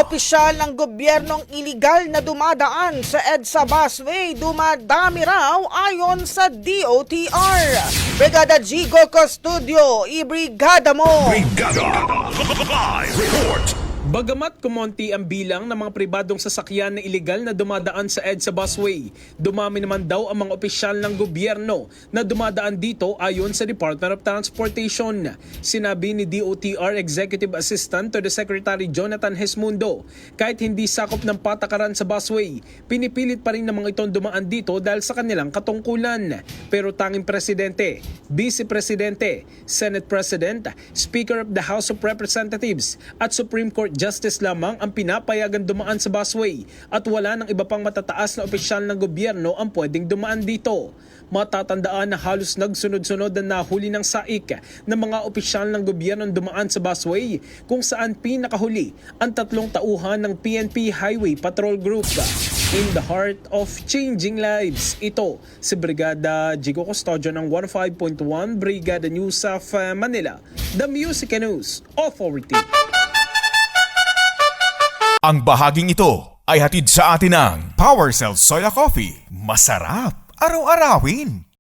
opisyal ng gobyernong iligal na dumadaan sa EDSA busway dumadami raw ayon sa DOTR. Brigada Jigo Custodio, ibrigada mo! Brigada Live Report. Bagamat kumonti ang bilang ng mga pribadong sasakyan na ilegal na dumadaan sa EDSA busway, dumami naman daw ang mga opisyal ng gobyerno na dumadaan dito ayon sa Department of Transportation. Sinabi ni DOTR Executive Assistant to the Secretary Jonathan Hesmundo, kahit hindi sakop ng patakaran sa busway, pinipilit pa rin ng mga itong dumaan dito dahil sa kanilang katungkulan. Pero tanging Presidente, Vice Presidente, Senate President, Speaker of the House of Representatives at Supreme Court Justice lamang ang pinapayagan dumaan sa busway at wala ng iba pang matataas na opisyal ng gobyerno ang pwedeng dumaan dito. Matatandaan na halos nagsunod-sunod na nahuli ng SAIC ng mga opisyal ng gobyerno dumaan sa busway kung saan pinakahuli ang 3 tauhan ng PNP Highway Patrol Group. In the heart of changing lives, ito si Brigada Jigo Custodio ng 105.1 Brigada News of Manila, The Music and News Authority. Ang bahaging ito ay hatid sa atin ng PowerCell Soya Coffee. Masarap araw-arawin.